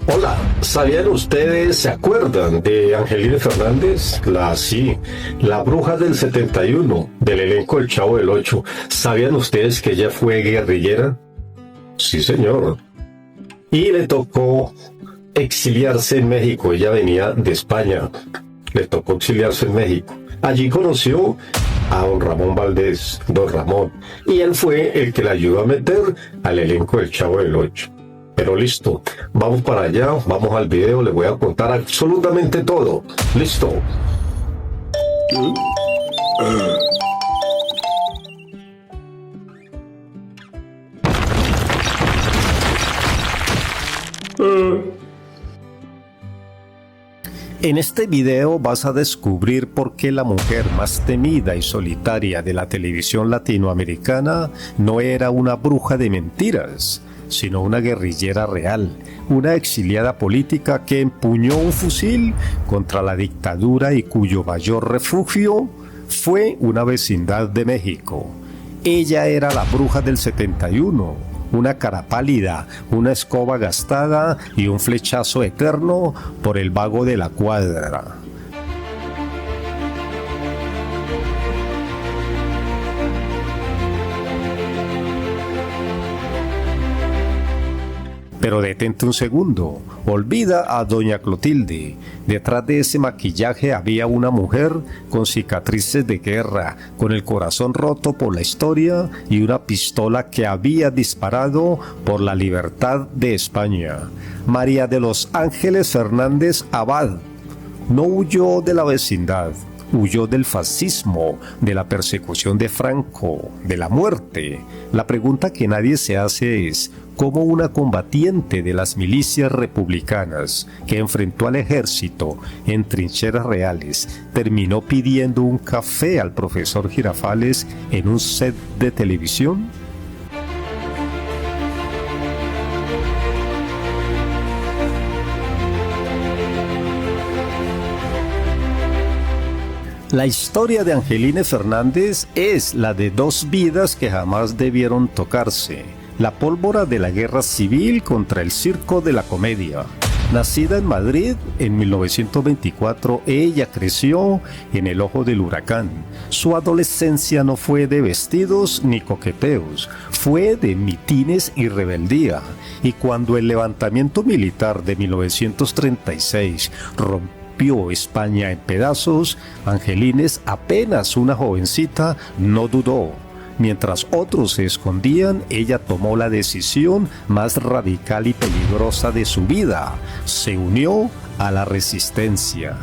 Hola, ¿sabían ustedes, se acuerdan de Angelina Fernández? La bruja del 71, del elenco El Chavo del Ocho. ¿Sabían ustedes que ella fue guerrillera? Sí, señor. Y le tocó exiliarse en México. Ella venía de España. Le tocó exiliarse en México. Allí conoció a don Ramón Valdés, don Ramón, y él fue el que la ayudó a meter al elenco del Chavo del Ocho. Pero listo, vamos para allá, vamos al video, les voy a contar absolutamente todo. Listo. En este video vas a descubrir por qué la mujer más temida y solitaria de la televisión latinoamericana no era una bruja de mentiras, sino una guerrillera real, una exiliada política que empuñó un fusil contra la dictadura y cuyo mayor refugio fue una vecindad de México. Ella era la bruja del 71. Una cara pálida, una escoba gastada y un flechazo eterno por el vago de la cuadra. Pero detente un segundo, olvida a doña Clotilde. Detrás de ese maquillaje había una mujer con cicatrices de guerra, con el corazón roto por la historia y una pistola que había disparado por la libertad de España. María de los Ángeles Fernández Abad no huyó de la vecindad. Huyó del fascismo, de la persecución de Franco, de la muerte. La pregunta que nadie se hace es, ¿cómo una combatiente de las milicias republicanas que enfrentó al ejército en trincheras reales terminó pidiendo un café al profesor Girafales en un set de televisión? La historia de Angelina Fernández es la de dos vidas que jamás debieron tocarse. La pólvora de la guerra civil contra el circo de la comedia. Nacida en Madrid en 1924, ella creció en el ojo del huracán. Su adolescencia no fue de vestidos ni coqueteos, fue de mitines y rebeldía. Y cuando el levantamiento militar de 1936 rompió España en pedazos, Angelines, apenas una jovencita, no dudó. Mientras otros se escondían, ella tomó la decisión más radical y peligrosa de su vida. Se unió a la resistencia.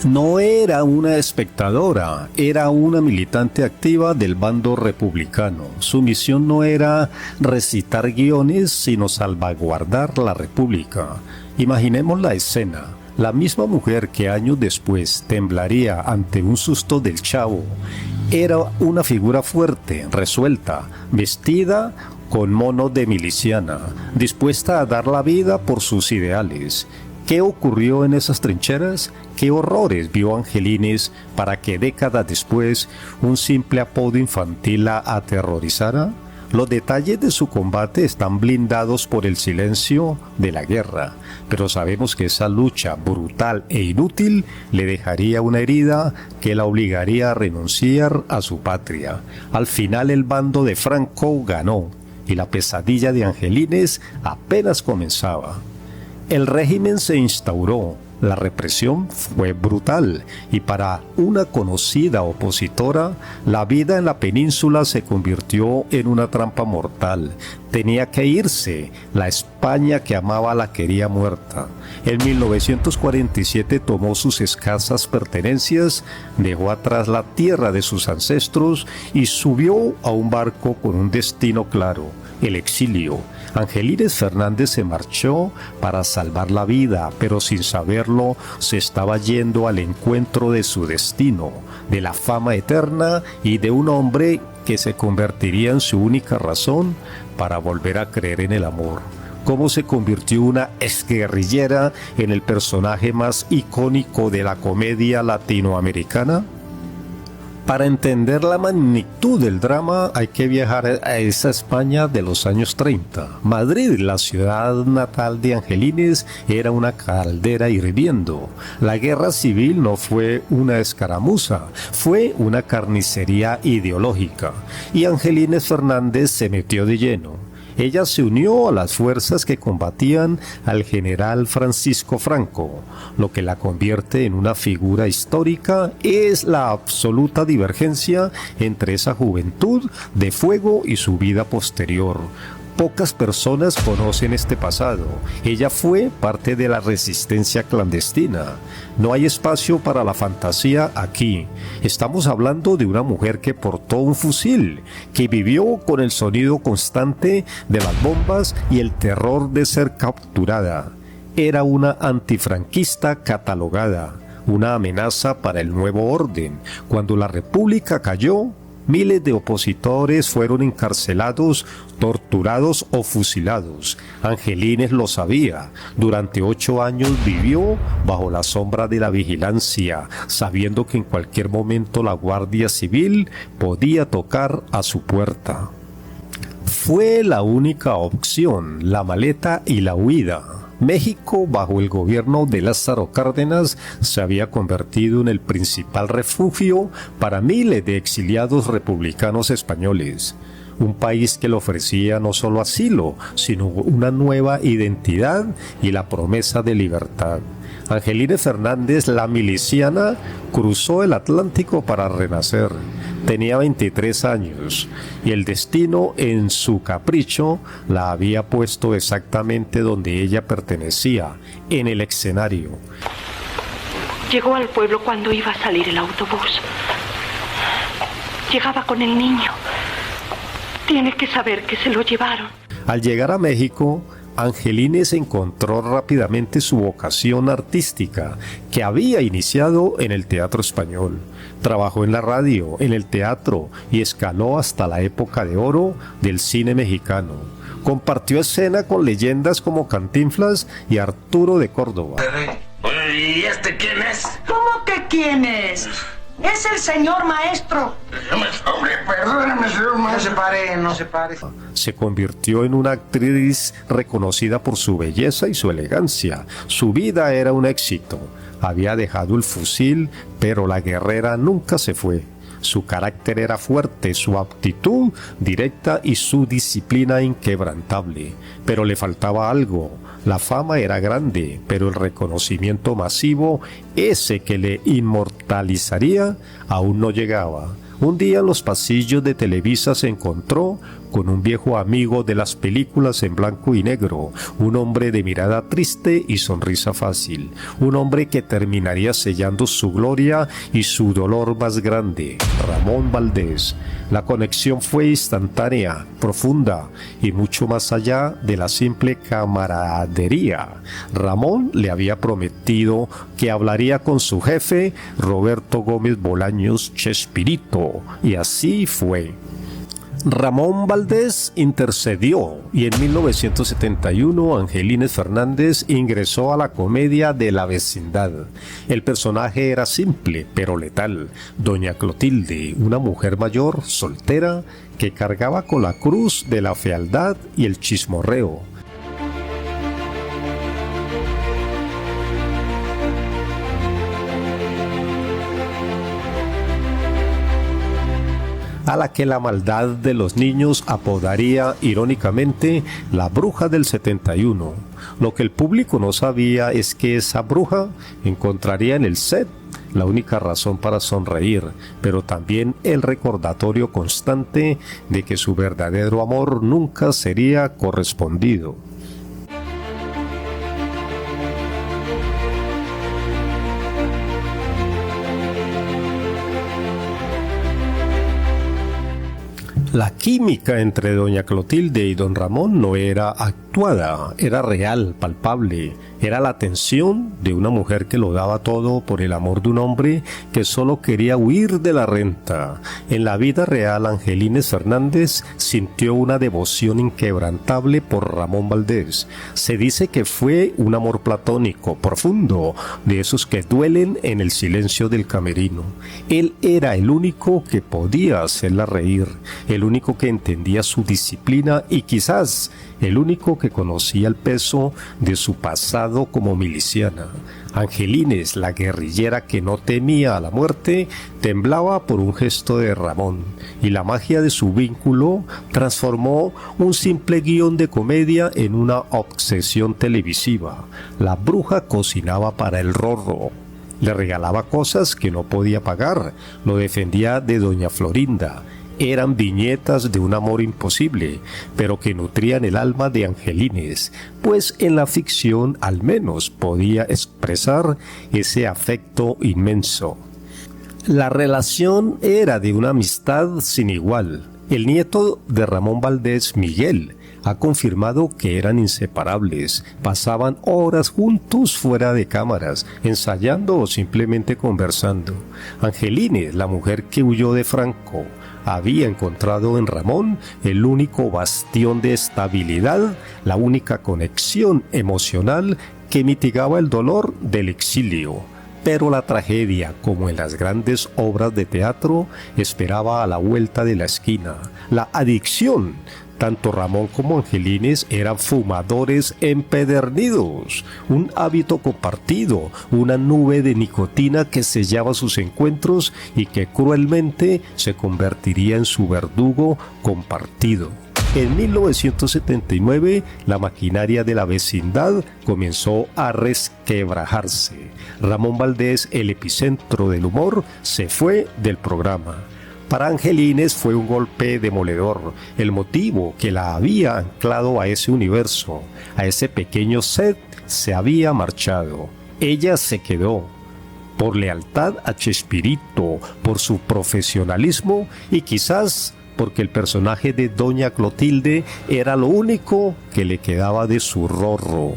No era una espectadora, era una militante activa del bando republicano. Su misión no era recitar guiones, sino salvaguardar la república. Imaginemos la escena. La misma mujer que años después temblaría ante un susto del Chavo era una figura fuerte, resuelta, vestida con mono de miliciana, dispuesta a dar la vida por sus ideales. ¿Qué ocurrió en esas trincheras? ¿Qué horrores vio Angelines para que décadas después un simple apodo infantil la aterrorizara? Los detalles de su combate están blindados por el silencio de la guerra, pero sabemos que esa lucha brutal e inútil le dejaría una herida que la obligaría a renunciar a su patria. Al final el bando de Franco ganó y la pesadilla de Angelines apenas comenzaba. El régimen se instauró, la represión fue brutal y para una conocida opositora, la vida en la península se convirtió en una trampa mortal. Tenía que irse, la España que amaba la quería muerta. En 1947 tomó sus escasas pertenencias, dejó atrás la tierra de sus ancestros y subió a un barco con un destino claro, el exilio. Angelines Fernández se marchó para salvar la vida, pero sin saberlo se estaba yendo al encuentro de su destino, de la fama eterna y de un hombre que se convertiría en su única razón para volver a creer en el amor. ¿Cómo se convirtió una exguerrillera en el personaje más icónico de la comedia latinoamericana? Para entender la magnitud del drama hay que viajar a esa España de los años 30. Madrid, la ciudad natal de Angelines, era una caldera hirviendo. La guerra civil no fue una escaramuza, fue una carnicería ideológica. Y Angelines Fernández se metió de lleno. Ella se unió a las fuerzas que combatían al general Francisco Franco. Lo que la convierte en una figura histórica es la absoluta divergencia entre esa juventud de fuego y su vida posterior. Pocas personas conocen este pasado. Ella fue parte de la resistencia clandestina. No hay espacio para la fantasía aquí. Estamos hablando de una mujer que portó un fusil, que vivió con el sonido constante de las bombas y el terror de ser capturada. Era una antifranquista catalogada, una amenaza para el nuevo orden. Cuando la República cayó, miles de opositores fueron encarcelados, torturados o fusilados. Angelines lo sabía. Durante 8 años vivió bajo la sombra de la vigilancia, sabiendo que en cualquier momento la Guardia Civil podía tocar a su puerta. Fue la única opción, la maleta y la huida. México, bajo el gobierno de Lázaro Cárdenas, se había convertido en el principal refugio para miles de exiliados republicanos españoles. Un país que le ofrecía no solo asilo, sino una nueva identidad y la promesa de libertad. Angelines Fernández, la miliciana, cruzó el Atlántico para renacer. Tenía 23 años y el destino, en su capricho, la había puesto exactamente donde ella pertenecía, en el escenario. Llegó al pueblo cuando iba a salir el autobús. Llegaba con el niño. Tiene que saber que se lo llevaron. Al llegar a México, Angelines encontró rápidamente su vocación artística, que había iniciado en el teatro español. Trabajó en la radio, en el teatro y escaló hasta la época de oro del cine mexicano. Compartió escena con leyendas como Cantinflas y Arturo de Córdoba. ¿Y este quién es? ¿Cómo que quién es? Es el señor maestro. Hombre, perdóname, señor maestro. No se pare. Se convirtió en una actriz reconocida por su belleza y su elegancia. Su vida era un éxito. Había dejado el fusil, pero la guerrera nunca se fue. Su carácter era fuerte, su aptitud directa y su disciplina inquebrantable. Pero le faltaba algo. La fama era grande, pero el reconocimiento masivo, ese que le inmortalizaría, aún no llegaba. Un día en los pasillos de Televisa se encontró con un viejo amigo de las películas en blanco y negro, un hombre de mirada triste y sonrisa fácil, un hombre que terminaría sellando su gloria y su dolor más grande, Ramón Valdés. La conexión fue instantánea, profunda y mucho más allá de la simple camaradería. Ramón le había prometido que hablaría con su jefe, Roberto Gómez Bolaños Chespirito, y así fue. Ramón Valdés intercedió y en 1971 Angelines Fernández ingresó a la comedia de La Vecindad. El personaje era simple pero letal. Doña Clotilde, una mujer mayor, soltera, que cargaba con la cruz de la fealdad y el chismorreo. A la que la maldad de los niños apodaría irónicamente la bruja del 71. Lo que el público no sabía es que esa bruja encontraría en el set la única razón para sonreír, pero también el recordatorio constante de que su verdadero amor nunca sería correspondido. La química entre doña Clotilde y don Ramón no era actuada, era real, palpable. Era la atención de una mujer que lo daba todo por el amor de un hombre que solo quería huir de la renta. En la vida real, Angelines Fernández sintió una devoción inquebrantable por Ramón Valdés. Se dice que fue un amor platónico, profundo, de esos que duelen en el silencio del camerino. Él era el único que podía hacerla reír, el único que entendía su disciplina y quizás el único que conocía el peso de su pasado como miliciana. Angelines, la guerrillera que no temía a la muerte, temblaba por un gesto de Ramón, y la magia de su vínculo transformó un simple guión de comedia en una obsesión televisiva. La bruja cocinaba para el Rorro, le regalaba cosas que no podía pagar, lo defendía de doña Florinda. Eran viñetas de un amor imposible, pero que nutrían el alma de Angelines, pues en la ficción al menos podía expresar ese afecto inmenso. La relación era de una amistad sin igual. El nieto de Ramón Valdés, Miguel, ha confirmado que eran inseparables, pasaban horas juntos fuera de cámaras, ensayando o simplemente conversando. Angelines, la mujer que huyó de Franco, había encontrado en Ramón el único bastión de estabilidad, la única conexión emocional que mitigaba el dolor del exilio. Pero la tragedia, como en las grandes obras de teatro, esperaba a la vuelta de la esquina. La adicción. Tanto Ramón como Angelines eran fumadores empedernidos, un hábito compartido, una nube de nicotina que sellaba sus encuentros y que cruelmente se convertiría en su verdugo compartido. En 1979, la maquinaria de la vecindad comenzó a resquebrajarse. Ramón Valdés, el epicentro del humor, se fue del programa. Para Angelines fue un golpe demoledor, el motivo que la había anclado a ese universo, a ese pequeño set, se había marchado. Ella se quedó, por lealtad a Chespirito, por su profesionalismo y quizás porque el personaje de Doña Clotilde era lo único que le quedaba de su Rorro.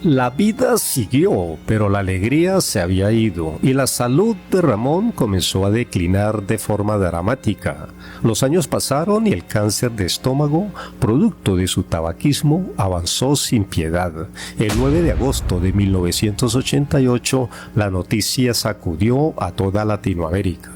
La vida siguió, pero la alegría se había ido y la salud de Ramón comenzó a declinar de forma dramática. Los años pasaron y el cáncer de estómago, producto de su tabaquismo, avanzó sin piedad. El 9 de agosto de 1988, la noticia sacudió a toda Latinoamérica.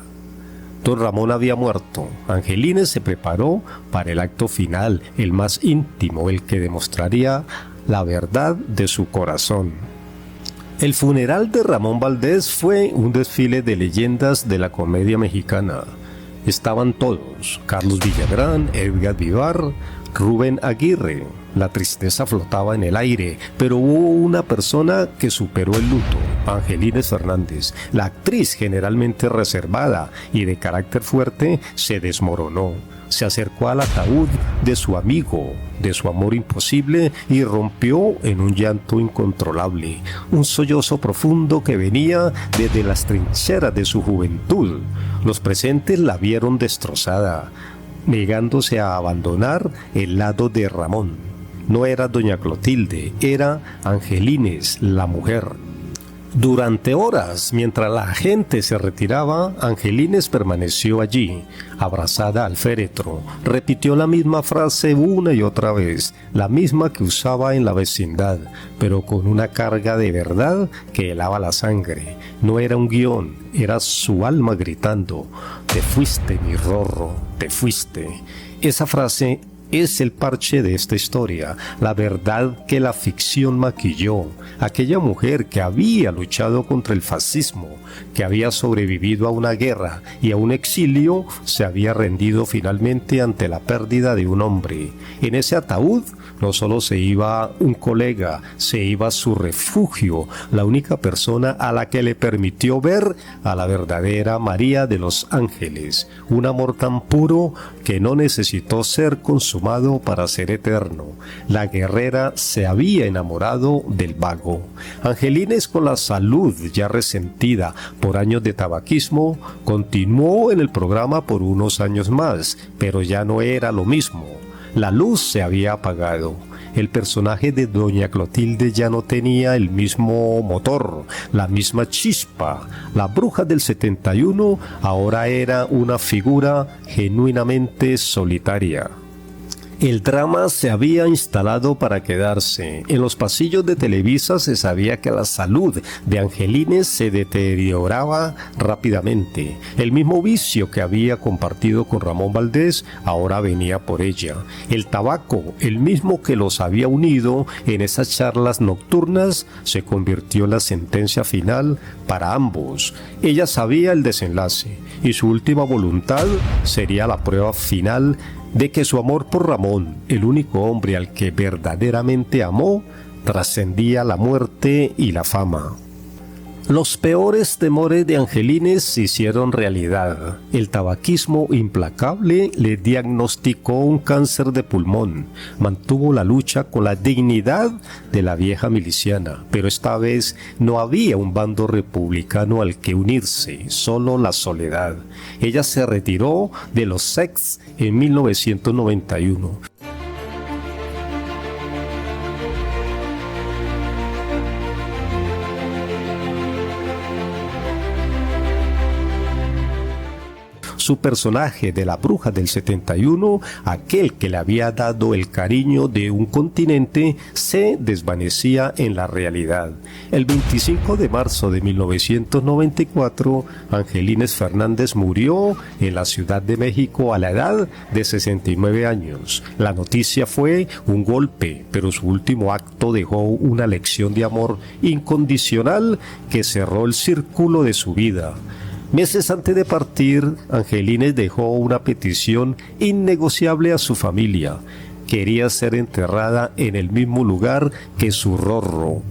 Don Ramón había muerto. Angelines se preparó para el acto final, el más íntimo, el que demostraría la verdad de su corazón. El funeral de Ramón Valdés fue un desfile de leyendas de la comedia mexicana. Estaban todos: Carlos Villagrán, Edgar Vivar, Rubén Aguirre. La tristeza flotaba en el aire, pero hubo una persona que superó el luto: Angelines Fernández. La actriz, generalmente reservada y de carácter fuerte, se desmoronó. Se acercó al ataúd de su amigo, de su amor imposible, y rompió en un llanto incontrolable, un sollozo profundo que venía desde las trincheras de su juventud. Los presentes la vieron destrozada, negándose a abandonar el lado de Ramón. No era doña Clotilde, era Angelines, la mujer. Durante horas, mientras la gente se retiraba, Angelines permaneció allí, abrazada al féretro. Repitió la misma frase una y otra vez, la misma que usaba en la vecindad, pero con una carga de verdad que helaba la sangre. No era un guión, era su alma gritando: «Te fuiste, mi Rorro, te fuiste». Esa frase es el parche de esta historia, la verdad que la ficción maquilló. Aquella mujer que había luchado contra el fascismo, que había sobrevivido a una guerra y a un exilio, se había rendido finalmente ante la pérdida de un hombre. En ese ataúd no solo se iba un colega, se iba su refugio, la única persona a la que le permitió ver a la verdadera María de los Ángeles, un amor tan puro que no necesitó ser consumado para ser eterno. La guerrera se había enamorado del vago. Angelines, con la salud ya resentida por años de tabaquismo, continuó en el programa por unos años más, pero ya no era lo mismo. La luz se había apagado. El personaje de Doña Clotilde ya no tenía el mismo motor, la misma chispa. La bruja del 71 ahora era una figura genuinamente solitaria. El drama se había instalado para quedarse. En los pasillos de Televisa se sabía que la salud de Angelines se deterioraba rápidamente. El mismo vicio que había compartido con Ramón Valdés ahora venía por ella. El tabaco, el mismo que los había unido en esas charlas nocturnas, se convirtió en la sentencia final para ambos. Ella sabía el desenlace y su última voluntad sería la prueba final de que su amor por Ramón, el único hombre al que verdaderamente amó, trascendía la muerte y la fama. Los peores temores de Angelines se hicieron realidad. El tabaquismo implacable le diagnosticó un cáncer de pulmón. Mantuvo la lucha con la dignidad de la vieja miliciana, pero esta vez no había un bando republicano al que unirse, solo la soledad. Ella se retiró de los Sex en 1991. Su personaje de la bruja del 71, aquel que le había dado el cariño de un continente, se desvanecía en la realidad. El 25 de marzo de 1994, Angelines Fernández murió en la Ciudad de México a la edad de 69 años. La noticia fue un golpe, pero su último acto dejó una lección de amor incondicional que cerró el círculo de su vida. Meses antes de partir, Angelines dejó una petición innegociable a su familia. Quería ser enterrada en el mismo lugar que su Rorro.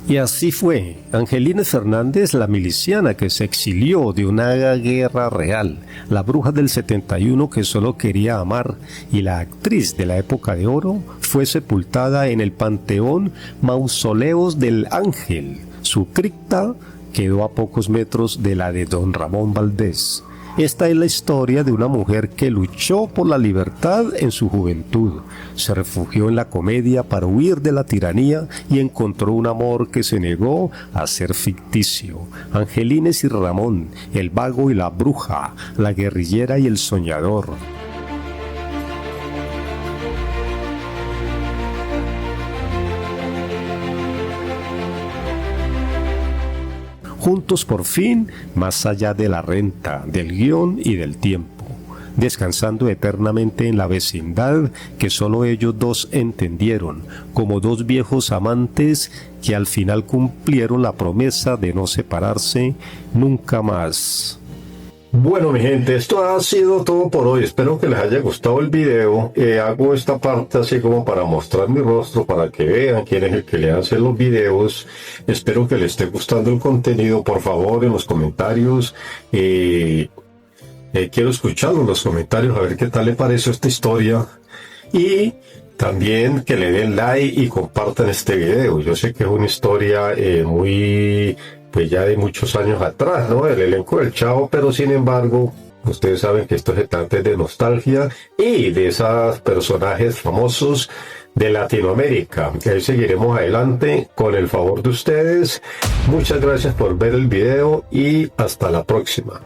Y así fue. Angelines Fernández, la miliciana que se exilió de una guerra real, la bruja del 71 que solo quería amar, y la actriz de la época de oro, fue sepultada en el Panteón Mausoleos del Ángel. Su cripta quedó a pocos metros de la de don Ramón Valdés. Esta es la historia de una mujer que luchó por la libertad en su juventud, se refugió en la comedia para huir de la tiranía y encontró un amor que se negó a ser ficticio. Angelines y Ramón, el vago y la bruja, la guerrillera y el soñador. Juntos por fin, más allá de la renta, del guión y del tiempo, descansando eternamente en la vecindad que solo ellos dos entendieron, como dos viejos amantes que al final cumplieron la promesa de no separarse nunca más. Bueno, mi gente, esto ha sido todo por hoy. Espero que les haya gustado el video. Hago esta parte así como para mostrar mi rostro, para que vean quién es el que le hace los videos. Espero que les esté gustando el contenido. Por favor, en los comentarios, quiero escucharlo en los comentarios, a ver qué tal le pareció esta historia. Y también que le den like y compartan este video. Yo sé que es una historia pues ya de muchos años atrás, ¿no? El elenco del Chavo, pero sin embargo, ustedes saben que esto se trata de nostalgia y de esos personajes famosos de Latinoamérica. Ahí seguiremos adelante con el favor de ustedes. Muchas gracias por ver el video y hasta la próxima.